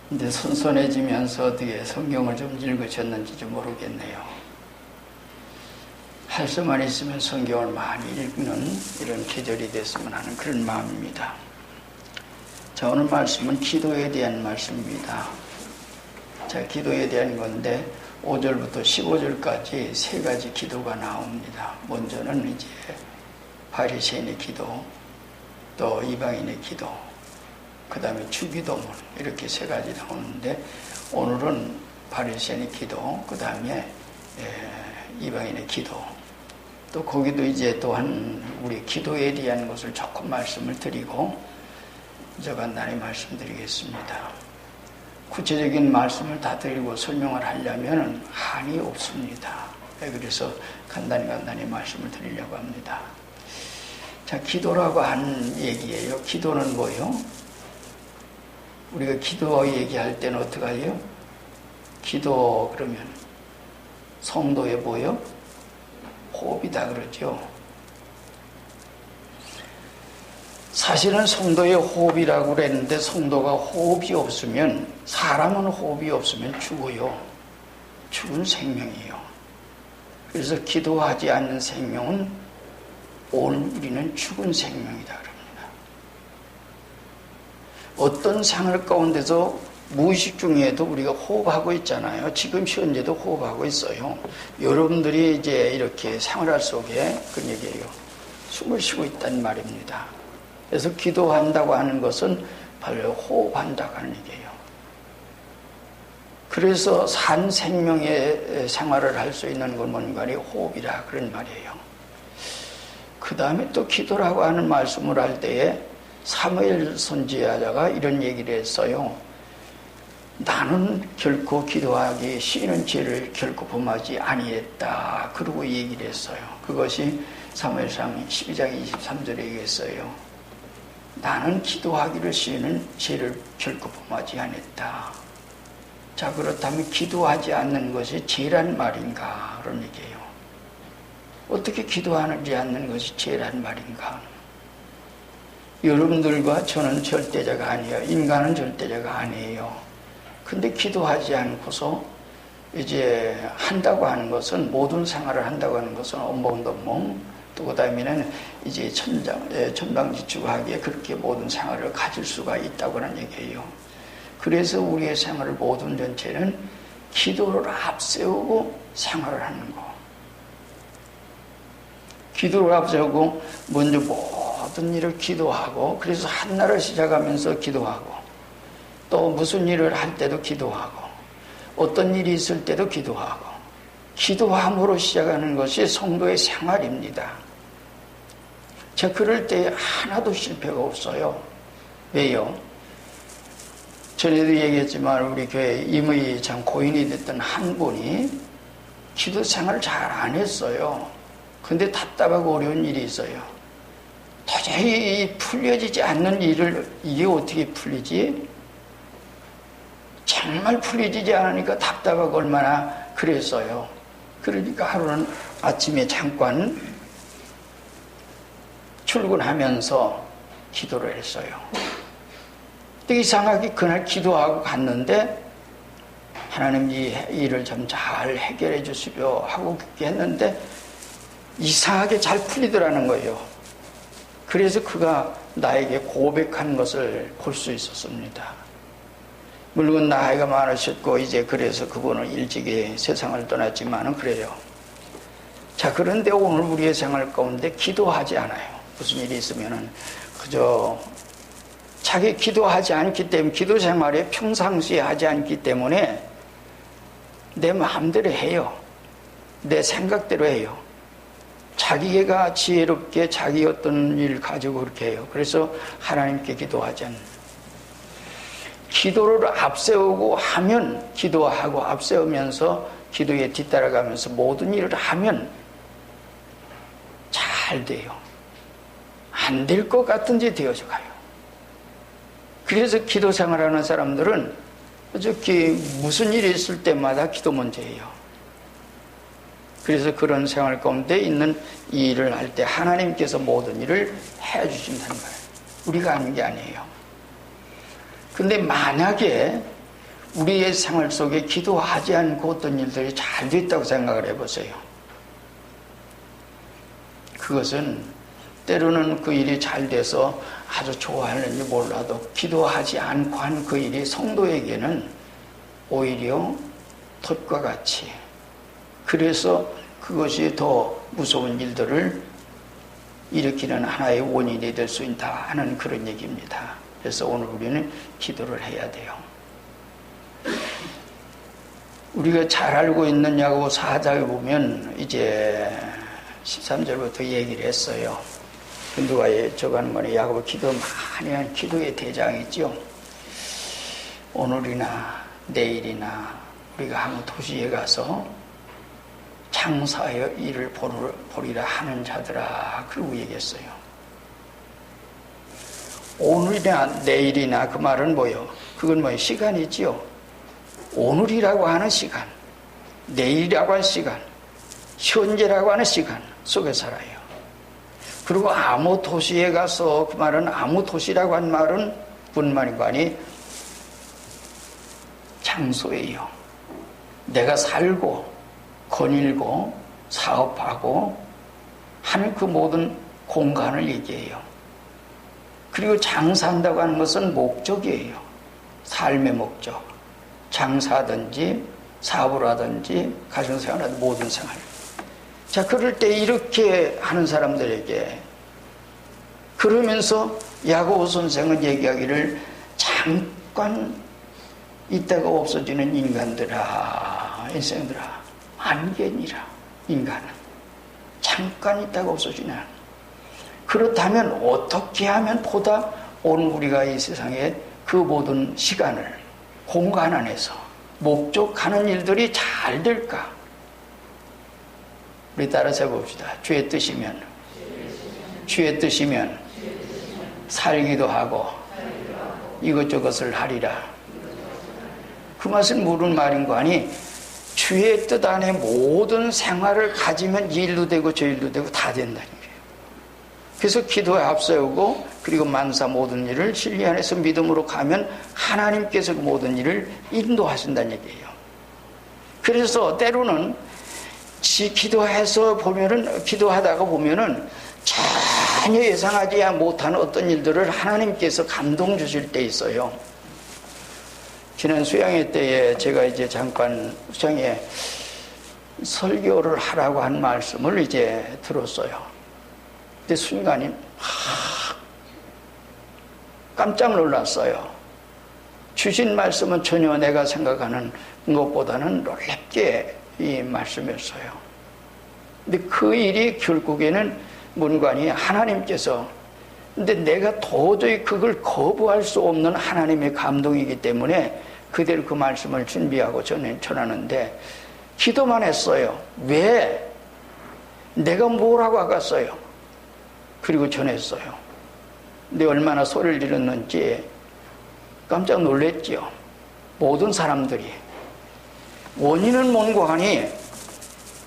근데 선선해지면서 어떻게 성경을 좀 읽으셨는지 좀 모르겠네요. 할 수만 있으면 성경을 많이 읽는 이런 계절이 됐으면 하는 그런 마음입니다. 자, 오늘 말씀은 기도에 대한 말씀입니다. 자, 기도에 대한 건데 5절부터 15절까지 세 가지 기도가 나옵니다. 먼저는 이제 바리새인의 기도, 또 이방인의 기도, 그 다음에 주기도문, 이렇게 세 가지 나오는데 오늘은 바리새인의 기도, 그 다음에 이방인의 기도, 또 거기도 이제 또한 우리 기도에 대한 것을 조금 말씀을 드리고 저 간단히 말씀드리겠습니다. 구체적인 말씀을 다 드리고 설명을 하려면 한이 없습니다. 그래서 간단히 말씀을 드리려고 합니다. 자, 기도라고 하는 얘기예요. 기도는 뭐예요? 우리가 기도 얘기할 때는 어떻게 해요? 기도 그러면 성도의 뭐예요? 호흡이다 그러죠. 사실은 성도의 호흡이라고 그랬는데 성도가 호흡이 없으면, 사람은 호흡이 없으면 죽어요. 죽은 생명이에요. 그래서 기도하지 않는 생명은 오늘 우리는 죽은 생명이다 그럽니다. 어떤 생활 가운데서 무의식 중에도 우리가 호흡하고 있잖아요. 지금 현재도 호흡하고 있어요. 여러분들이 이제 이렇게 생활 속에 그런 얘기예요. 숨을 쉬고 있다는 말입니다. 그래서 기도한다고 하는 것은 바로 호흡한다고 하는 얘기예요. 그래서 산 생명의 생활을 할 수 있는 건 뭔가니 호흡이라 그런 말이에요. 그 다음에 또 기도라고 하는 말씀을 할 때에 사무엘 선지자가 이런 얘기를 했어요. 나는 결코 기도하기 쉬는 죄를 결코 범하지 아니했다. 그러고 얘기를 했어요. 그것이 사무엘상 12장 23절에 얘기했어요. 나는 기도하기를 쉬는 죄를 결코 범하지 않았다. 자, 그렇다면 기도하지 않는 것이 죄란 말인가? 그런 얘기예요. 어떻게 기도하지 않는 것이 죄란 말인가? 여러분들과 저는 절대자가 아니에요. 인간은 절대자가 아니에요. 근데 기도하지 않고서 이제 한다고 하는 것은, 모든 생활을 한다고 하는 것은 엉벙덩벙, 또 그 다음에는 이제 천방지축하기에 그렇게 모든 생활을 가질 수가 있다고 하는 얘기예요. 그래서 우리의 생활을 모든 전체는 기도를 앞세우고 생활을 하는 거. 기도를 앞세우고 먼저 모든 일을 기도하고, 그래서 한날을 시작하면서 기도하고, 또 무슨 일을 할 때도 기도하고, 어떤 일이 있을 때도 기도하고, 기도함으로 시작하는 것이 성도의 생활입니다. 자, 그럴 때 하나도 실패가 없어요. 왜요? 전에도 얘기했지만 우리 교회 임의 참 고인이 됐던 한 분이 기도 생활을 잘 안 했어요. 근데 답답하고 어려운 일이 있어요. 도저히 풀려지지 않는 일을 이게 어떻게 풀리지? 정말 풀려지지 않으니까 답답하고 얼마나 그랬어요. 그러니까 하루는 아침에 잠깐 출근하면서 기도를 했어요. 근데 이상하게 그날 기도하고 갔는데 하나님 이 일을 좀 잘 해결해 주시려 하고 그렇게 했는데 이상하게 잘 풀리더라는 거예요. 그래서 그가 나에게 고백한 것을 볼 수 있었습니다. 물론 나이가 많으셨고 이제 그래서 그분은 일찍이 세상을 떠났지만은 그래요. 자, 그런데 오늘 우리의 생활 가운데 기도하지 않아요. 무슨 일이 있으면은 그저 자기 기도하지 않기 때문에, 기도 생활에 평상시에 하지 않기 때문에 내 마음대로 해요. 내 생각대로 해요. 자기가 지혜롭게 자기 어떤 일 가지고 그렇게 해요. 그래서 하나님께 기도하지 않는. 기도를 앞세우고 하면, 기도하고 앞세우면서 기도에 뒤따라가면서 모든 일을 하면 잘 돼요. 안 될 것 같은지 되어져 가요. 그래서 기도 생활하는 사람들은 어저께 무슨 일이 있을 때마다 기도 먼저 해요. 그래서 그런 생활 가운데 있는 이 일을 할 때 하나님께서 모든 일을 해주신다는 거예요. 우리가 하는 게 아니에요. 근데 만약에 우리의 생활 속에 기도하지 않고 어떤 일들이 잘 됐다고 생각을 해보세요. 그것은 때로는 그 일이 잘 돼서 아주 좋아하는지 몰라도 기도하지 않고 한 그 일이 성도에게는 오히려 덫과 같이, 그래서 그것이 더 무서운 일들을 일으키는 하나의 원인이 될 수 있다 하는 그런 얘기입니다. 그래서 오늘 우리는 기도를 해야 돼요. 우리가 잘 알고 있는 야고보 4장에 보면 이제 13절부터 얘기를 했어요. 누가 적어가는 거는 야고보 기도 많이 한 기도의 대장이죠. 오늘이나 내일이나 우리가 한 도시에 가서 장사의 일을 보리라 하는 자들아, 그러고 얘기했어요. 오늘이나 내일이나 그 말은 뭐요? 그건 뭐예요? 시간이지요. 오늘이라고 하는 시간, 내일이라고 하는 시간, 현재라고 하는 시간 속에 살아요. 그리고 아무 도시에 가서, 그 말은 아무 도시라고 하는 말은 무슨 말인가 하니 장소예요. 내가 살고 거닐고 사업하고 하는 그 모든 공간을 얘기해요. 그리고 장사한다고 하는 것은 목적이에요. 삶의 목적. 장사하든지 사업을 하든지 가정생활하든지 모든 생활. 자, 그럴 때 이렇게 하는 사람들에게, 그러면서 야고보 선생은 얘기하기를 잠깐 있다가 없어지는 인간들아, 인생들아, 안개니라. 인간은 잠깐 있다가 없어지는. 그렇다면 어떻게 하면 보다 오늘 우리가 이 세상에 그 모든 시간을 공간 안에서 목적하는 일들이 잘 될까? 우리 따라서 해봅시다. 주의 뜻이면 살기도 하고 이것저것을 하리라. 그 맛은 무슨 말인 거 아니? 주의 뜻 안에 모든 생활을 가지면 이 일도 되고 저 일도 되고 다 된다는 거예요. 그래서 기도에 앞세우고, 그리고 만사 모든 일을 진리 안에서 믿음으로 가면 하나님께서 그 모든 일을 인도하신다는 얘기예요. 그래서 때로는 기도하다가 보면은 전혀 예상하지 못하는 어떤 일들을 하나님께서 감동 주실 때 있어요. 지난 수양회 때에 제가 이제 잠깐 수양회 설교를 하라고 한 말씀을 이제 들었어요. 근데 순간에 깜짝 놀랐어요. 주신 말씀은 전혀 내가 생각하는 것보다는 놀랍게 이 말씀이었어요. 근데 그 일이 결국에는 문관이 하나님께서, 근데 내가 도저히 그걸 거부할 수 없는 하나님의 감동이기 때문에 그대로 그 말씀을 준비하고 전하는데 기도만 했어요. 왜? 내가 뭐라고 하겠어요? 그리고 전했어요. 근데 얼마나 소리를 질렀는지 깜짝 놀랐지요. 모든 사람들이. 원인은 뭔가 하니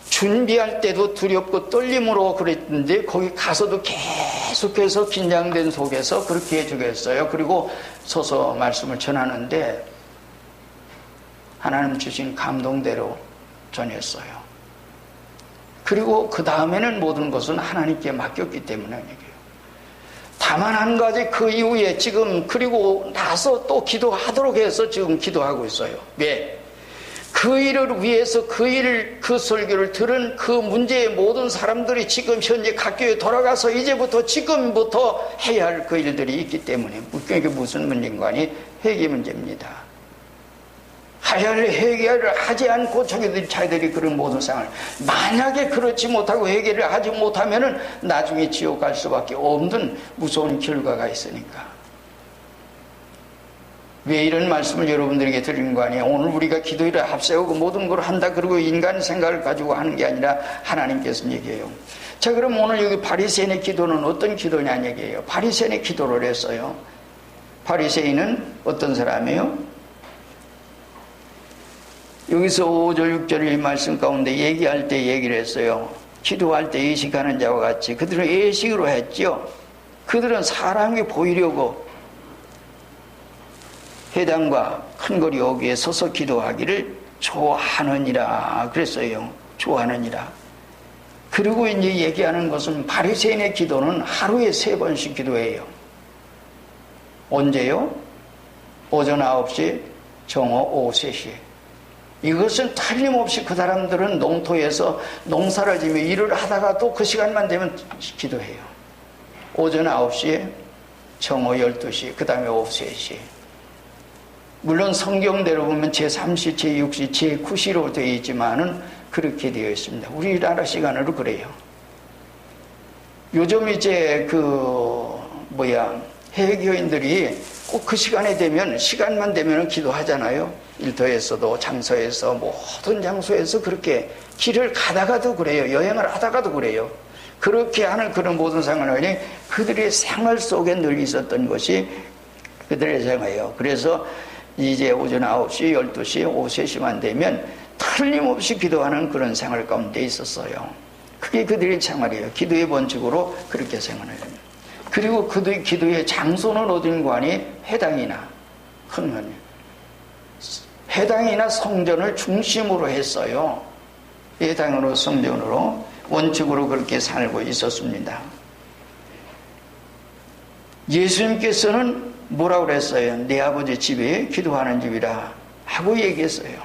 준비할 때도 두렵고 떨림으로 그랬는데 거기 가서도 계속해서 긴장된 속에서 그렇게 해주겠어요. 그리고 서서 말씀을 전하는데 하나님 주신 감동대로 전했어요. 그리고 그 다음에는 모든 것은 하나님께 맡겼기 때문에 얘기해요. 다만 한 가지, 그 이후에 지금 그리고 나서 또 기도하도록 해서 지금 기도하고 있어요. 왜? 그 일을 위해서 그 설교를 들은 그 문제의 모든 사람들이 지금 현재 각 교회에 돌아가서 지금부터 해야 할 그 일들이 있기 때문에. 이게 무슨 문제인가 하니 회개 문제입니다. 해야 할 회개를 하지 않고 자기들이 그런 모든 상황을, 만약에 그렇지 못하고 회개를 하지 못하면은 나중에 지옥 갈 수밖에 없는 무서운 결과가 있으니까. 왜 이런 말씀을 여러분들에게 드리는 거 아니에요? 오늘 우리가 기도를 앞세우고 모든 걸 한다, 그리고 인간 생각을 가지고 하는 게 아니라 하나님께서 얘기해요. 자, 그럼 오늘 여기 바리새인의 기도는 어떤 기도냐는 얘기예요. 바리새인의 기도를 했어요. 바리새인은 어떤 사람이에요? 여기서 5절 6절의 말씀 가운데 얘기할 때 얘기를 했어요. 기도할 때 예식하는 자와 같이. 그들은 예식으로 했죠. 그들은 사람이 보이려고 회당과 큰 거리 어귀에 서서 기도하기를 좋아하느니라 그랬어요. 좋아하느니라. 그리고 이제 얘기하는 것은 바리새인의 기도는 하루에 3번씩 기도해요. 언제요? 오전 9시, 정오 오후 3시에. 이것은 틀림없이 그 사람들은 농토에서 농사를 지며 일을 하다가도 그 시간만 되면 기도해요. 오전 9시에, 정오 12시, 그 다음에 오후 3시. 물론 성경대로 보면 제3시, 제6시, 제9시로 되어 있지만은 그렇게 되어 있습니다. 우리나라 시간으로 그래요. 요즘 이제 해외교인들이 꼭 그 시간에 되면, 시간만 되면 기도하잖아요. 일터에서도, 장소에서, 모든 장소에서 그렇게 길을 가다가도 그래요. 여행을 하다가도 그래요. 그렇게 하는 그런 모든 상황이 그들의 생활 속에 늘 있었던 것이 그들의 생활이에요. 그래서 이제 오전 9시, 12시, 오후 3시만 되면 틀림없이 기도하는 그런 생활 가운데 있었어요. 그게 그들의 생활이에요. 기도의 원칙으로 그렇게 생활해요. 그리고 그들의 기도의 장소는 어딘가 하니 회당이나 흔히 회당이나 성전을 중심으로 했어요. 회당으로 성전으로 원칙으로 그렇게 살고 있었습니다. 예수님께서는 뭐라고 그랬어요? 내 아버지 집이 기도하는 집이라 하고 얘기했어요.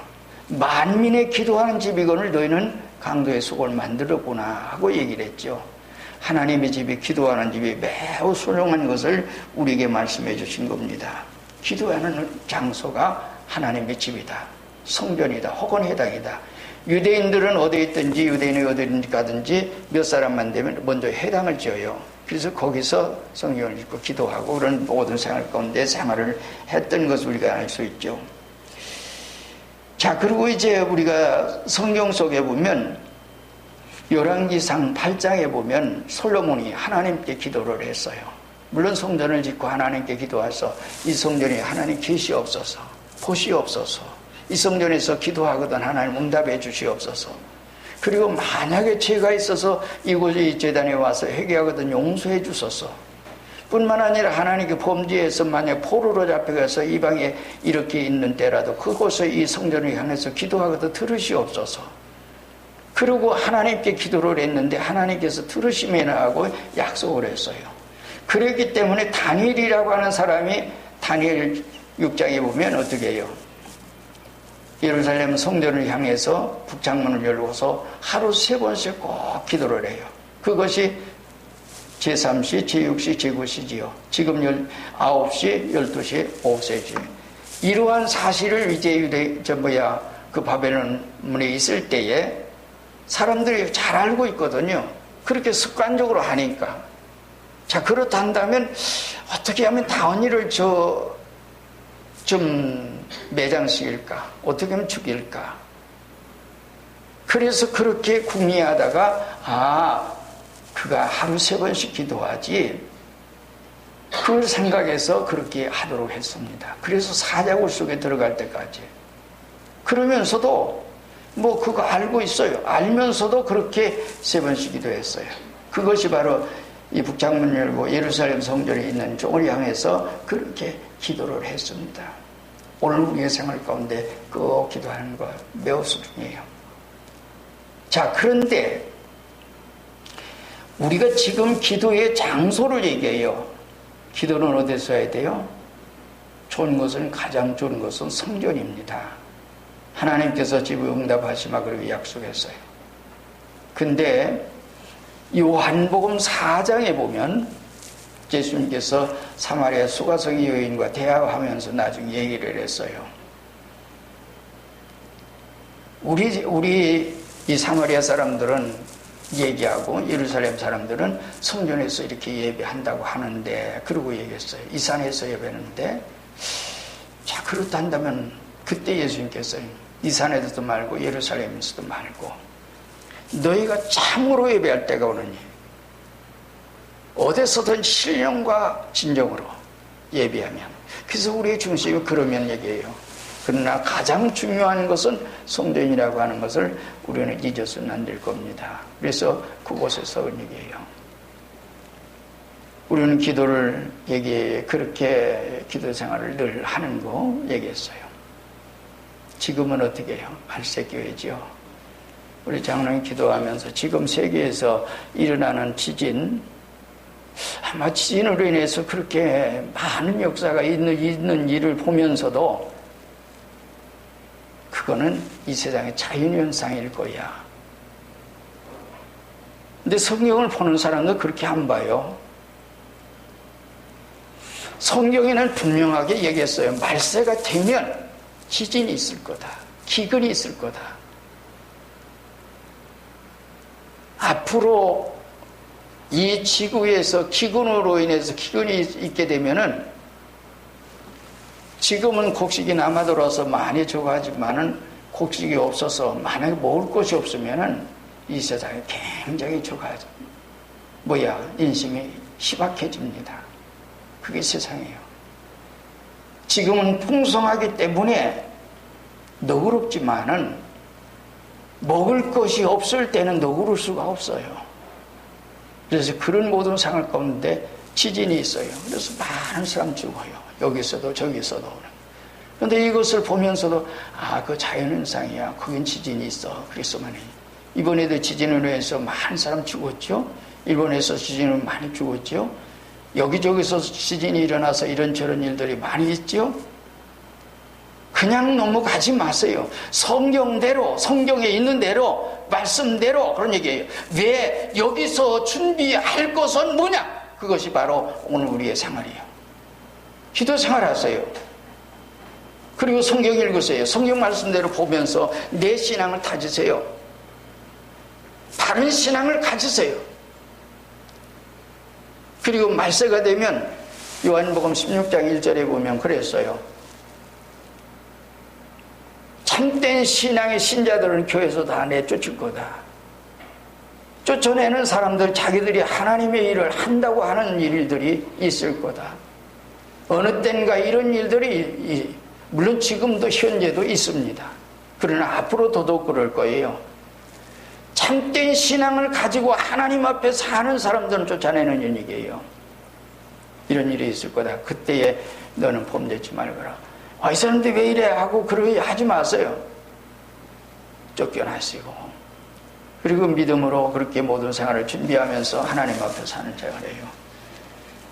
만민의 기도하는 집이거늘 너희는 강도의 속을 만들었구나 하고 얘기를 했죠. 하나님의 집이 기도하는 집이 매우 소중한 것을 우리에게 말씀해 주신 겁니다. 기도하는 장소가 하나님의 집이다. 성전이다. 혹은 회당이다. 유대인들은 어디에 있든지 유대인이 어디든지 가든지 몇 사람만 되면 먼저 회당을 지어요. 그래서 거기서 성경을 읽고 기도하고 그런 모든 생활 가운데 생활을 했던 것을 우리가 알 수 있죠. 자, 그리고 이제 우리가 성경 속에 보면 열왕기상 8장에 보면 솔로몬이 하나님께 기도를 했어요. 물론 성전을 짓고 하나님께 기도해서 이 성전에 하나님 계시옵소서, 보시옵소서, 이 성전에서 기도하거든 하나님 응답해 주시옵소서. 그리고 만약에 죄가 있어서 이곳에 이 제단에 와서 회개하거든 용서해 주소서. 뿐만 아니라 하나님께 범죄해서 만약 포로로 잡혀가서 이방에 이렇게 있는 때라도 그곳에 이 성전을 향해서 기도하거든 들으시옵소서. 그리고 하나님께 기도를 했는데 하나님께서 들으시면 하고 약속을 했어요. 그렇기 때문에 다니엘이라고 하는 사람이 다니엘 6장에 보면 어떻게 해요? 예루살렘 성전을 향해서 북창문을 열고서 하루 3번씩 꼭 기도를 해요. 그것이 제3시, 제6시, 제9시지요. 지금 9시, 12시, 오후 3시. 이러한 사실을 이제 그 바벨론 문에 있을 때에 사람들이 잘 알고 있거든요. 그렇게 습관적으로 하니까. 자, 그렇다면 어떻게 하면 다원이를 좀 매장시킬까? 어떻게 하면 죽일까? 그래서 그렇게 궁리하다가 그가 하루 3번씩 기도하지, 그걸 생각해서 그렇게 하도록 했습니다. 그래서 사자굴 속에 들어갈 때까지. 그러면서도 그거 알고 있어요. 알면서도 그렇게 3번씩 기도했어요. 그것이 바로 이 북창문 열고 예루살렘 성전에 있는 쪽을 향해서 그렇게 기도를 했습니다. 오늘 우리의 생활 가운데 꼭 기도하는 거 매우 소중해요. 자, 그런데 우리가 지금 기도의 장소를 얘기해요. 기도는 어디서 해야 돼요? 가장 좋은 것은 성전입니다. 하나님께서 집을 응답하시마 그렇게 약속했어요. 근데 요한복음 4장에 보면 예수님께서 사마리아 수가성의 여인과 대화하면서 나중에 얘기를 했어요. 우리 이 사마리아 사람들은 얘기하고 예루살렘 사람들은 성전에서 이렇게 예배한다고 하는데, 그러고 얘기했어요. 이 산에서 예배하는데, 자, 그렇다면 그때 예수님께서 이 산에서도 말고 예루살렘에서도 말고 너희가 참으로 예배할 때가 오느니 어디서든 신령과 진정으로 예배하면, 그래서 우리의 중심이 그러면 얘기해요. 그러나 가장 중요한 것은 성전이라고 하는 것을 우리는 잊어서는 안 될 겁니다. 그래서 그곳에서 얘기해요. 우리는 기도를 그렇게 기도 생활을 늘 하는 거 얘기했어요. 지금은 어떻게 해요? 발색교회죠. 우리 장로님 기도하면서 지금 세계에서 일어나는 지진, 아마 지진으로 인해서 그렇게 많은 역사가 있는 일을 보면서도 그거는 이 세상의 자연현상일 거야. 근데 성경을 보는 사람도 그렇게 안 봐요. 성경에는 분명하게 얘기했어요. 말세가 되면 지진이 있을 거다. 기근이 있을 거다. 앞으로 이 지구에서 기근으로 인해서 기근이 있게 되면은 지금은 곡식이 남아들어서 많이 적어하지만은 곡식이 없어서 만약에 먹을 것이 없으면은 이 세상이 굉장히 적어하죠. 인생이 희박해집니다. 그게 세상이에요. 지금은 풍성하기 때문에 너그럽지만은 먹을 것이 없을 때는 너그러울 수가 없어요. 그래서 그런 모든 상황 가운데 지진이 있어요. 그래서 많은 사람 죽어요. 여기서도 저기서도. 그런데 이것을 보면서도 그 자연현상이야. 거긴 지진이 있어. 그래서만 해. 이번에도 지진으로 해서 많은 사람 죽었죠. 일본에서 지진으로 많이 죽었죠. 여기저기서 지진이 일어나서 이런저런 일들이 많이 있죠. 그냥 넘어가지 마세요. 성경대로, 성경에 있는 대로, 말씀대로 그런 얘기예요. 왜 여기서 준비할 것은 뭐냐? 그것이 바로 오늘 우리의 생활이에요. 기도 생활하세요. 그리고 성경 읽으세요. 성경 말씀대로 보면서 내 신앙을 다지세요. 바른 신앙을 가지세요. 그리고 말세가 되면 요한복음 16장 1절에 보면 그랬어요. 참된 신앙의 신자들은 교회에서 다 내쫓을 거다. 쫓아내는 사람들, 자기들이 하나님의 일을 한다고 하는 일들이 있을 거다. 어느 땐가 이런 일들이 물론 지금도 현재도 있습니다. 그러나 앞으로 더더욱 그럴 거예요. 참된 신앙을 가지고 하나님 앞에 사는 사람들은 쫓아내는 얘기예요. 이런 일이 있을 거다. 그때에 너는 범죄치 말거라. 이 사람들이 왜 이래 하고 그러게 하지 마세요. 쫓겨나시고 그리고 믿음으로 그렇게 모든 생활을 준비하면서 하나님 앞에 사는 생활이에요.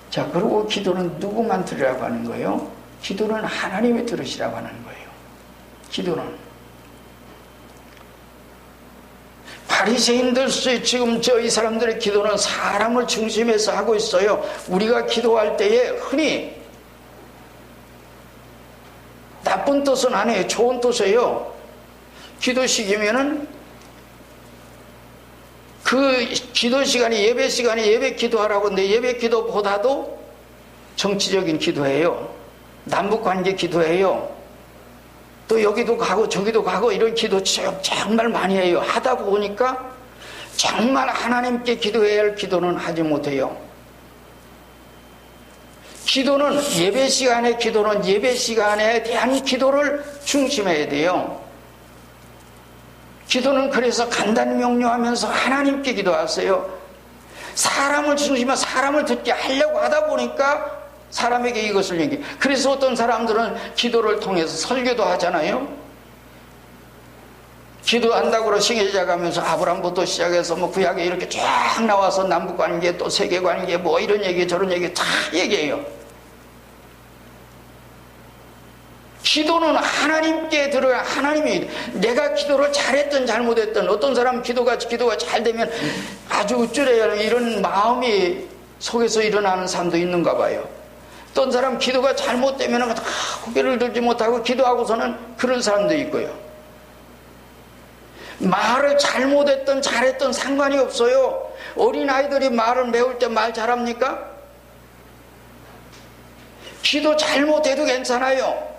자, 그리고 기도는 누구만 들으라고 하는 거예요? 기도는 하나님이 들으시라고 하는 거예요. 기도는 바리새인들 지금 이 사람들의 기도는 사람을 중심에서 하고 있어요. 우리가 기도할 때에 흔히 나쁜 뜻은 아니에요. 좋은 뜻이에요. 기도식이면은 그 기도 시간이 예배 시간에 예배 기도하라고 하는데 예배 기도보다도 정치적인 기도예요. 남북관계 기도예요. 또 여기도 가고 저기도 가고 이런 기도 정말 많이 해요. 하다 보니까 정말 하나님께 기도해야 할 기도는 하지 못해요. 기도는 예배 시간에 기도는 예배 시간에 대한 기도를 중심해야 돼요. 기도는 그래서 간단히 명료하면서 하나님께 기도하세요. 사람을 중심에 사람을 듣게 하려고 하다 보니까 사람에게 이것을 얘기해. 그래서 어떤 사람들은 기도를 통해서 설교도 하잖아요. 기도한다고 그러 시계시작하면서 아브람부터 시작해서 구약에 이렇게 쫙 나와서 남북관계 또 세계관계 이런 얘기 저런 얘기 다 얘기해요. 기도는 하나님께 들어야 하나님이 내가 기도를 잘했든 잘못했든 어떤 사람 기도가 잘 되면 아주 우쭐해요. 이런 마음이 속에서 일어나는 사람도 있는가 봐요. 어떤 사람 기도가 잘못되면 고개를 들지 못하고 기도하고서는 그런 사람도 있고요. 말을 잘못했든 잘했든 상관이 없어요. 어린아이들이 말을 배울 때 말 잘합니까? 기도 잘못해도 괜찮아요.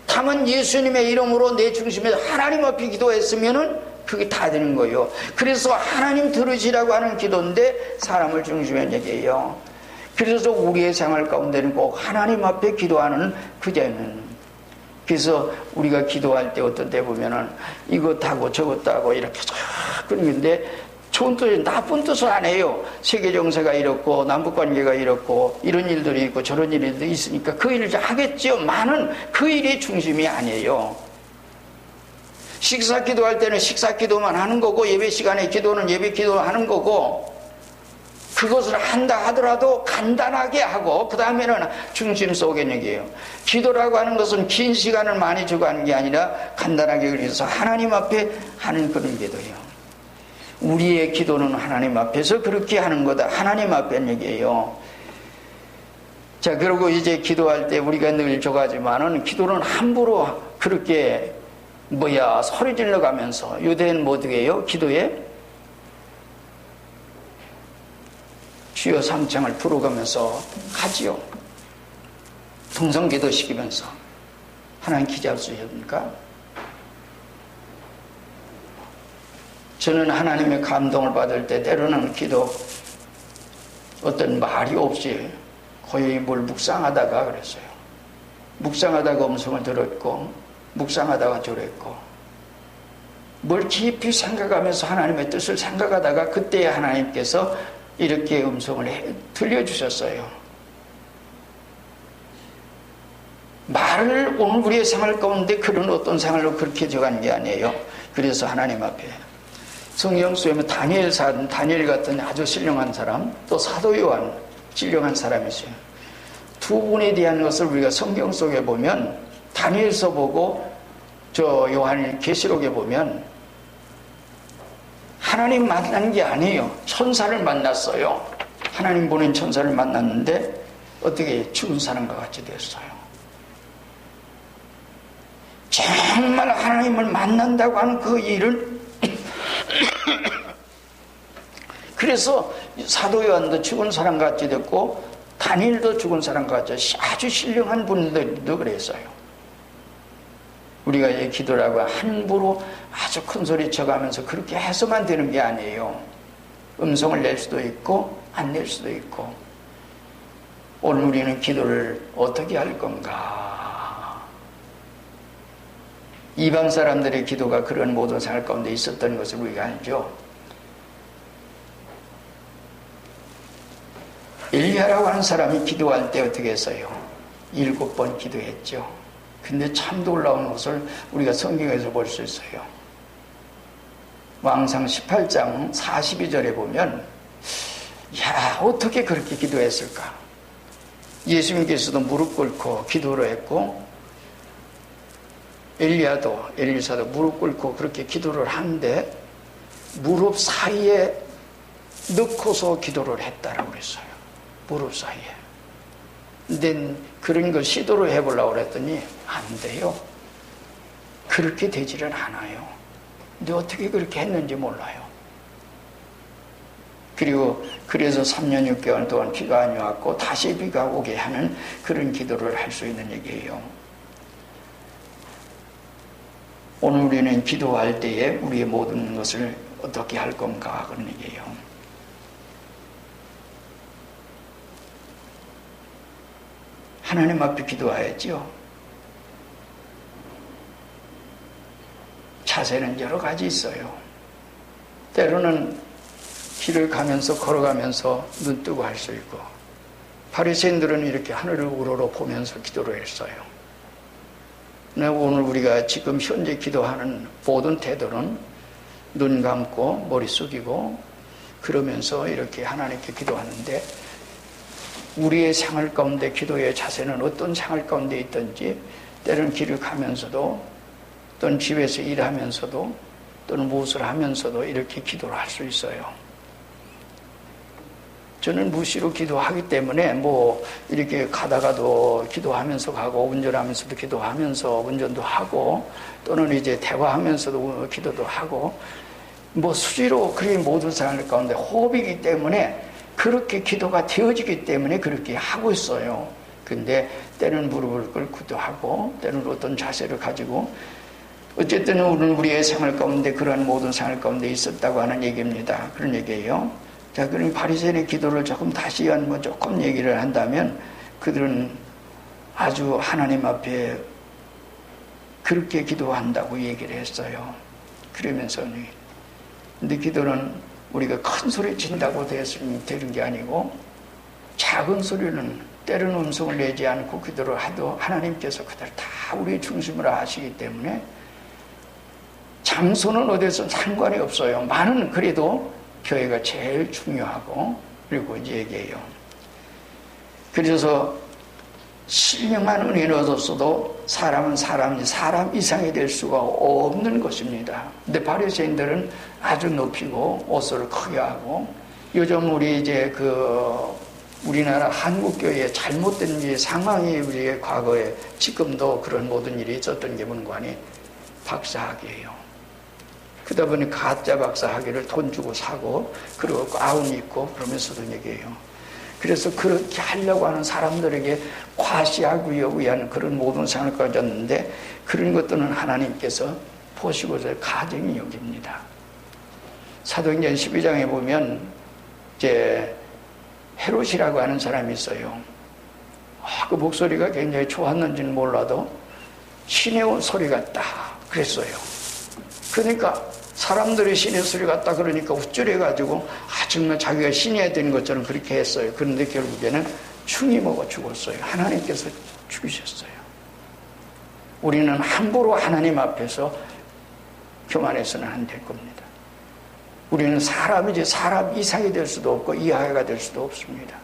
다만 예수님의 이름으로 내 중심에 하나님 앞에 기도했으면은 그게 다 되는 거예요. 그래서 하나님 들으시라고 하는 기도인데 사람을 중심에 얘기해요. 그래서 우리의 생활 가운데는 꼭 하나님 앞에 기도하는 그자는. 그래서 우리가 기도할 때 어떤 때 보면은 이것하고 저것하고 이렇게 그런데 좋은 뜻, 나쁜 뜻을 안 해요. 세계 정세가 이렇고 남북 관계가 이렇고 이런 일들이 있고 저런 일들이 있으니까 그 일을 하겠죠. 많은 그 일이 중심이 아니에요. 식사 기도할 때는 식사 기도만 하는 거고, 예배 시간에 기도는 예배 기도하는 거고, 그것을 한다 하더라도 간단하게 하고 그 다음에는 중심 속에 얘기해요. 기도라고 하는 것은 긴 시간을 많이 주고 하는 게 아니라 간단하게 그래서 하나님 앞에 하는 그런 기도예요. 우리의 기도는 하나님 앞에서 그렇게 하는 거다. 하나님 앞에 얘기해요. 자, 그리고 이제 기도할 때 우리가 늘 조가지만은 기도는 함부로 그렇게 소리 질러가면서 유대인 모두예요. 기도에 주여 삼창을 부르면서 하지요. 통성기도 시키면서 하나님 기자수십니까? 저는 하나님의 감동을 받을 때 때로는 기도 어떤 말이 없이 거의 뭘 묵상하다가 그랬어요. 묵상하다가 음성을 들었고 묵상하다가 저랬고 뭘 깊이 생각하면서 하나님의 뜻을 생각하다가 그때 하나님께서 이렇게 음성을 들려주셨어요. 말을 오늘 우리의 생활 가운데 그런 어떤 생활로 그렇게 적은 게 아니에요. 그래서 하나님 앞에 성경 속에 다니엘 같은 아주 신령한 사람, 또 사도 요한 신령한 사람이 있어요. 두 분에 대한 것을 우리가 성경 속에 보면 다니엘서 보고 저 요한 계시록에 보면 하나님 만난 게 아니에요. 천사를 만났어요. 하나님 보낸 천사를 만났는데 어떻게 죽은 사람과 같이 됐어요. 정말 하나님을 만난다고 하는 그 일을 그래서 사도 요한도 죽은 사람 같이 됐고 다니엘도 죽은 사람 같이 아주 신령한 분들도 그랬어요. 우리가 이 기도라고 함부로 아주 큰 소리 쳐가면서 그렇게 해서만 되는 게 아니에요. 음성을 낼 수도 있고 안 낼 수도 있고. 오늘 우리는 기도를 어떻게 할 건가? 이방 사람들의 기도가 그런 모든 생활 가운데 있었던 것을 우리가 알죠. 엘리야라고 하는 사람이 기도할 때 어떻게 했어요? 7번 기도했죠. 근데 참 놀라운 것을 우리가 성경에서 볼 수 있어요. 왕상 18장 42절에 보면 야, 어떻게 그렇게 기도했을까? 예수님께서도 무릎 꿇고 기도를 했고 엘리사도 무릎 꿇고 그렇게 기도를 하는데 무릎 사이에 넣고서 기도를 했다라고 그랬어요. 무릎 사이에. 근데 그런 걸 시도를 해보려고 그랬더니 안 돼요. 그렇게 되지는 않아요. 근데 어떻게 그렇게 했는지 몰라요. 그리고 그래서 3년 6개월 동안 비가 안 왔고 다시 비가 오게 하는 그런 기도를 할 수 있는 얘기예요. 오늘 우리는 기도할 때에 우리의 모든 것을 어떻게 할 건가 그런 얘기예요. 하나님 앞에 기도해야죠. 자세는 여러 가지 있어요. 때로는 길을 가면서 걸어가면서 눈 뜨고 할 수 있고 바리새인들은 이렇게 하늘을 우러러 보면서 기도를 했어요. 오늘 우리가 지금 현재 기도하는 모든 태도는 눈 감고 머리 숙이고 그러면서 이렇게 하나님께 기도하는데 우리의 생활 가운데 기도의 자세는 어떤 생활 가운데 있든지 때로는 길을 가면서도 또는 집에서 일하면서도 또는 무엇을 하면서도 이렇게 기도를 할 수 있어요. 저는 무시로 기도하기 때문에 이렇게 가다가도 기도하면서 가고 운전하면서도 기도하면서 운전도 하고 또는 이제 대화하면서도 기도도 하고 수시로 그게 모든 생활 가운데 호흡이기 때문에 그렇게 기도가 되어지기 때문에 그렇게 하고 있어요. 근데 때는 무릎을 꿇기도 하고 때는 어떤 자세를 가지고 어쨌든 오늘 우리의 생활 가운데 그러한 모든 생활 가운데 있었다고 하는 얘기입니다. 그런 얘기예요. 자, 그럼 바리새인의 기도를 다시 조금 얘기를 한다면 그들은 아주 하나님 앞에 그렇게 기도한다고 얘기를 했어요. 그러면서 근데 기도는 우리가 큰 소리 친다고 되는 게 아니고 작은 소리는 때로는 음성을 내지 않고 기도를 해도 하나님께서 그대로 다 우리의 중심으로 하시기 때문에 장소는 어디서 상관이 없어요. 많은 그래도 교회가 제일 중요하고 그리고 이제 얘기해요. 그래서 신령한 은혜를 얻었어도 사람은 사람 이상이 될 수가 없는 것입니다. 근데 바리새인들은 아주 높이고 옷을 크게 하고 요즘 우리 이제 우리나라 한국교회의 잘못된 상황이 우리의 과거에 지금도 그런 모든 일이 있었던 게 문관이 박사학위예요. 그러다 보니 가짜 박사학위를 돈 주고 사고 그리고 가운 입고 그러면서도 얘기해요. 그래서 그렇게 하려고 하는 사람들에게 과시하기 위한 그런 모든 생각을 가졌는데 그런 것들은 하나님께서 보시고서 가증히 여깁니다. 사도행전 12장에 보면 이제 헤롯이라고 하는 사람이 있어요. 그 목소리가 굉장히 좋았는지는 몰라도 신의 온 소리 같다 그랬어요. 그러니까 사람들이 신의 소리 같다 그러니까 우쭐해가지고 정말 자기가 신이어야 되는 것처럼 그렇게 했어요. 그런데 결국에는 충이 먹어 죽었어요. 하나님께서 죽이셨어요. 우리는 함부로 하나님 앞에서 교만해서는 안 될 겁니다. 우리는 사람이지 사람 이상이 될 수도 없고 이하가 될 수도 없습니다.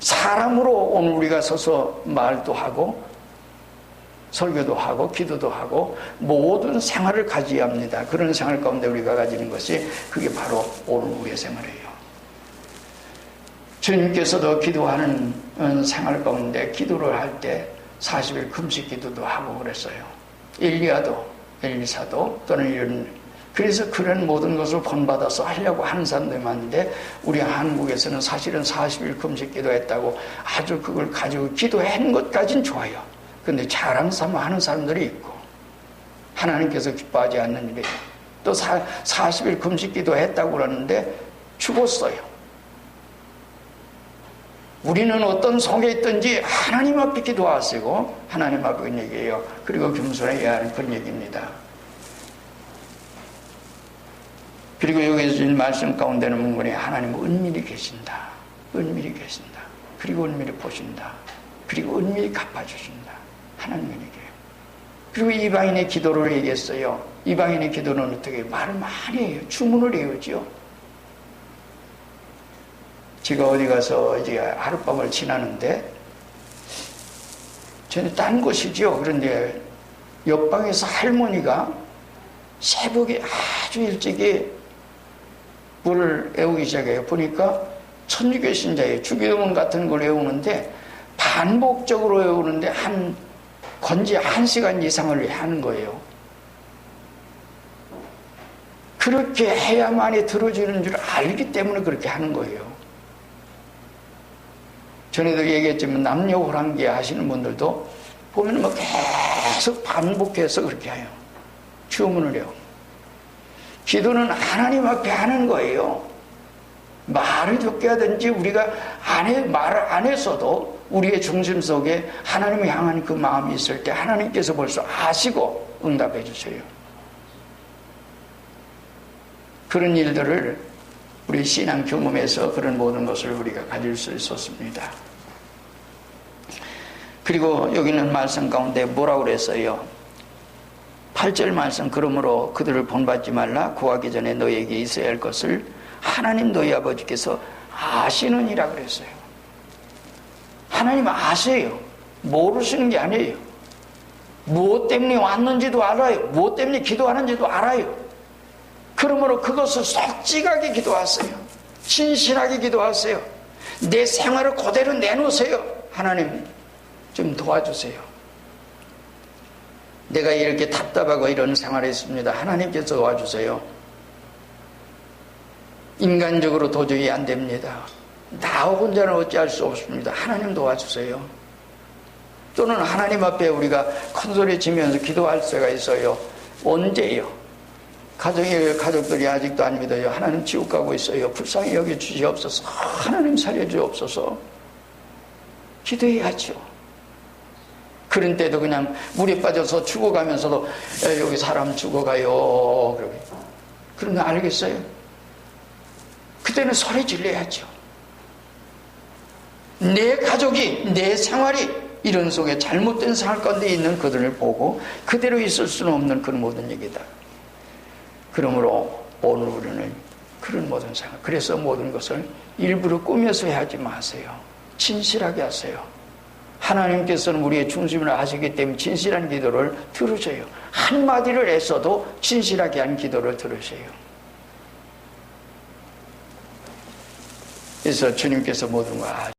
사람으로 오늘 우리가 서서 말도 하고 설교도 하고 기도도 하고 모든 생활을 가져야 합니다. 그런 생활 가운데 우리가 가지는 것이 그게 바로 오늘 우리의 생활이에요. 주님께서도 기도하는 생활 가운데 기도를 할 때 40일 금식 기도도 하고 그랬어요. 엘리사도 또는 이런 그래서 그런 모든 것을 본받아서 하려고 하는 사람들이 많은데 우리 한국에서는 사실은 40일 금식 기도했다고 아주 그걸 가지고 기도한 것까지는 좋아요. 그런데 자랑 삼아 하는 사람들이 있고 하나님께서 기뻐하지 않는 일이에요. 또 40일 금식 기도했다고 그러는데 죽었어요. 우리는 어떤 속에 있든지 하나님 앞에 기도하시고 하나님 앞에 그런 얘기예요. 그리고 겸손해야 하는 그런 얘기입니다. 그리고 여기서 말씀 가운데는 문구에 하나님은 은밀히 계신다. 은밀히 계신다. 그리고 은밀히 보신다. 그리고 은밀히 갚아주신다. 하나님은 얘기해요. 그리고 이방인의 기도를 얘기했어요. 이방인의 기도는 어떻게 말을 많이 해요. 주문을 해오죠. 제가 어디 가서 이제 하룻밤을 지나는데 저는 딴 곳이죠. 그런데 옆방에서 할머니가 새벽에 아주 일찍이 물을 애우기 시작해요. 보니까 천주교 신자예요. 주기도문 같은 걸 애우는데 반복적으로 애우는데 건지 1시간 이상을 하는 거예요. 그렇게 해야만이 들어지는 줄 알기 때문에 그렇게 하는 거예요. 전에도 얘기했지만 남녀 호랑기 하시는 분들도 보면 뭐 계속 반복해서 그렇게 해요. 주문을 해요. 기도는 하나님 앞에 하는 거예요. 말을 적게 하든지 우리가 말을 안 했어도 우리의 중심 속에 하나님을 향한 그 마음이 있을 때 하나님께서 벌써 아시고 응답해 주세요. 그런 일들을 우리 신앙 경험에서 그런 모든 것을 우리가 가질 수 있었습니다. 그리고 여기는 말씀 가운데 뭐라고 그랬어요? 8절 말씀 그러므로 그들을 본받지 말라 구하기 전에 너에게 있어야 할 것을 하나님 너희 아버지께서 아시느니라 그랬어요. 하나님 아세요. 모르시는 게 아니에요. 무엇 때문에 왔는지도 알아요. 무엇 때문에 기도하는지도 알아요. 그러므로 그것을 솔직하게 기도하세요. 진실하게 기도하세요. 내 생활을 그대로 내놓으세요. 하나님 좀 도와주세요. 내가 이렇게 답답하고 이런 생활이 있습니다. 하나님께서 도와주세요. 인간적으로 도저히 안 됩니다. 나 혼자는 어찌할 수 없습니다. 하나님 도와주세요. 또는 하나님 앞에 우리가 큰소리 치면서 기도할 수가 있어요. 언제요? 가족들이 아직도 안 믿어요. 하나님 지옥 가고 있어요. 불쌍히 여겨주시옵소서. 하나님 살려주옵소서. 기도해야죠. 그런 때도 그냥 물에 빠져서 죽어가면서도 여기 사람 죽어가요. 그런 거 알겠어요? 그때는 소리 질러야죠. 내 가족이, 내 생활이 이런 속에 잘못된 생활 가운데 있는 그들을 보고 그대로 있을 수는 없는 그런 모든 얘기다. 그러므로 오늘 우리는 그런 모든 생활, 그래서 모든 것을 일부러 꾸며서 하지 마세요. 진실하게 하세요. 하나님께서는 우리의 중심을 아시기 때문에 진실한 기도를 들으셔요. 한마디를 애써도 진실하게 한 기도를 들으셔요. 그래서 주님께서 모든 걸